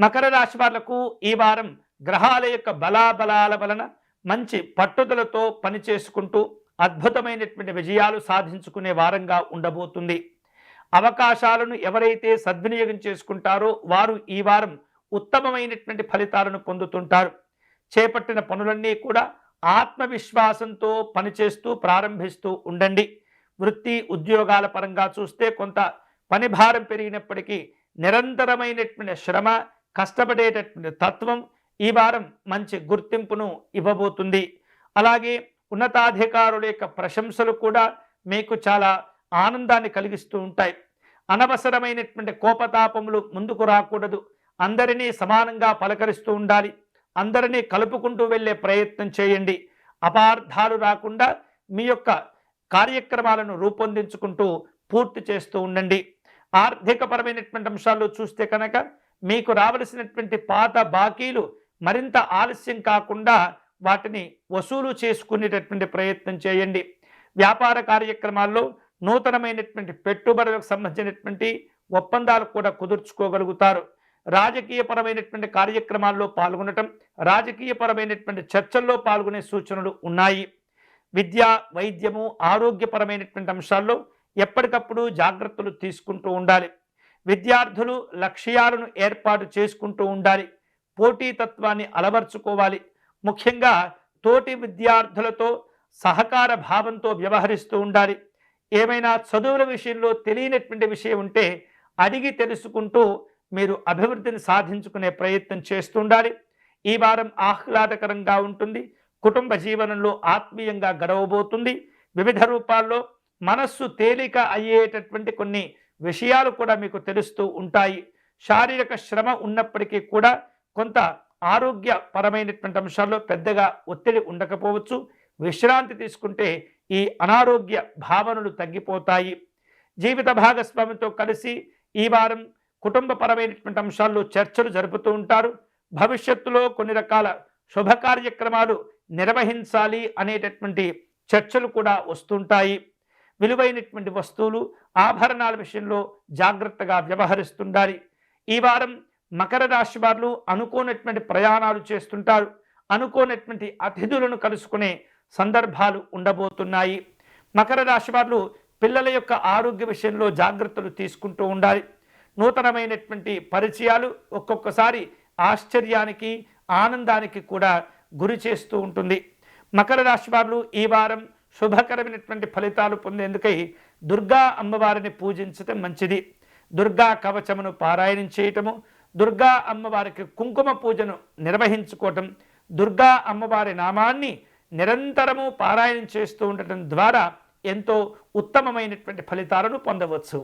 మకర రాశి వాళ్లకు ఈ వారం గ్రహాల యొక్క బలాబలాల వలన మంచి పట్టుదలతో పని చేసుకుంటూ అద్భుతమైనటువంటి విజయాలు సాధించుకునే వారంగా ఉండబోతుంది. అవకాశాలను ఎవరైతే సద్వినియోగం చేసుకుంటారో వారు ఈ వారం ఉత్తమమైనటువంటి ఫలితాలను పొందుతుంటారు. చేపట్టిన పనులన్నీ కూడా ఆత్మవిశ్వాసంతో పనిచేస్తూ ప్రారంభిస్తూ ఉండండి. వృత్తి ఉద్యోగాల పరంగా చూస్తే కొంత పని భారం పెరిగినప్పటికీ నిరంతరమైనటువంటి శ్రమ, కష్టపడేటటువంటి తత్వం ఈ వారం మంచి గుర్తింపును ఇవ్వబోతుంది. అలాగే ఉన్నతాధికారుల యొక్క ప్రశంసలు కూడా మీకు చాలా ఆనందాన్ని కలిగిస్తూ ఉంటాయి. అనవసరమైనటువంటి కోపతాపములు ముందుకు రాకూడదు. అందరినీ సమానంగా పలకరిస్తూ ఉండాలి. అందరినీ కలుపుకుంటూ వెళ్ళే ప్రయత్నం చేయండి. అపార్థాలు రాకుండా మీ యొక్క కార్యక్రమాలను రూపొందించుకుంటూ పూర్తి చేస్తూ ఉండండి. ఆర్థికపరమైనటువంటి అంశాల్లో చూస్తే కనుక మీకు రావలసినటువంటి పాత బాకీలు మరింత ఆలస్యం కాకుండా వాటిని వసూలు చేసుకునేటటువంటి ప్రయత్నం చేయండి. వ్యాపార కార్యక్రమాల్లో నూతనమైనటువంటి పెట్టుబడులకు సంబంధించినటువంటి ఒప్పందాలు కూడా కుదుర్చుకోగలుగుతారు. రాజకీయపరమైనటువంటి కార్యక్రమాల్లో పాల్గొనటం, రాజకీయపరమైనటువంటి చర్చల్లో పాల్గొనే సూచనలు ఉన్నాయి. విద్య, వైద్యము, ఆరోగ్యపరమైనటువంటి అంశాల్లో ఎప్పటికప్పుడు జాగ్రత్తలు తీసుకుంటూ ఉండాలి. విద్యార్థులు లక్ష్యాలను ఏర్పాటు చేసుకుంటూ ఉండాలి. పోటీతత్వాన్ని అలవర్చుకోవాలి. ముఖ్యంగా తోటి విద్యార్థులతో సహకార భావంతో వ్యవహరిస్తూ ఉండాలి. ఏమైనా చదువుల విషయంలో తెలియనటువంటి విషయం ఉంటే అడిగి తెలుసుకుంటూ మీరు అభివృద్ధిని సాధించుకునే ప్రయత్నం చేస్తుండాలి. ఈ వారం ఆహ్లాదకరంగా ఉంటుంది. కుటుంబ జీవనంలో ఆత్మీయంగా గడవబోతుంది. వివిధ రూపాల్లో మనస్సు తేలిక అయ్యేటటువంటి కొన్ని విషయాలు కూడా మీకు తెలుస్తూ ఉంటాయి. శారీరక శ్రమ ఉన్నప్పటికీ కూడా కొంత ఆరోగ్యపరమైనటువంటి అంశాల్లో పెద్దగా ఒత్తిడి ఉండకపోవచ్చు. విశ్రాంతి తీసుకుంటే ఈ అనారోగ్య భావనలు తగ్గిపోతాయి. జీవిత భాగస్వామితో కలిసి ఈ వారం కుటుంబపరమైనటువంటి అంశాల్లో చర్చలు జరుపుతూ ఉంటారు. భవిష్యత్తులో కొన్ని రకాల శుభ కార్యక్రమాలు నిర్వహించాలి అనేటటువంటి చర్చలు కూడా వస్తుంటాయి. విలువైనటువంటి వస్తువులు, ఆభరణాల విషయంలో జాగ్రత్తగా వ్యవహరిస్తుండాలి. ఈ వారం మకర రాశి వారు అనుకోనటువంటి ప్రయాణాలు చేస్తుంటారు. అనుకోనటువంటి అతిథులను కలుసుకునే సందర్భాలు ఉండబోతున్నాయి. మకర రాశి వారు పిల్లల యొక్క ఆరోగ్య విషయంలో జాగ్రత్తలు తీసుకుంటూ ఉండాలి. నూతనమైనటువంటి పరిచయాలు ఒక్కొక్కసారి ఆశ్చర్యానికి, ఆనందానికి కూడా గురి చేస్తూ ఉంటుంది. మకర రాశి వారు ఈ వారం శుభకరమైనటువంటి ఫలితాలు పొందేందుకై దుర్గా అమ్మవారిని పూజించటం మంచిది. దుర్గా కవచమును పారాయణం చేయటము, దుర్గా అమ్మవారికి కుంకుమ పూజను నిర్వహించుకోవటం, దుర్గా అమ్మవారి నామాన్ని నిరంతరము పారాయణం చేస్తూ ఉండటం ద్వారా ఎంతో ఉత్తమమైనటువంటి ఫలితాలను పొందవచ్చు.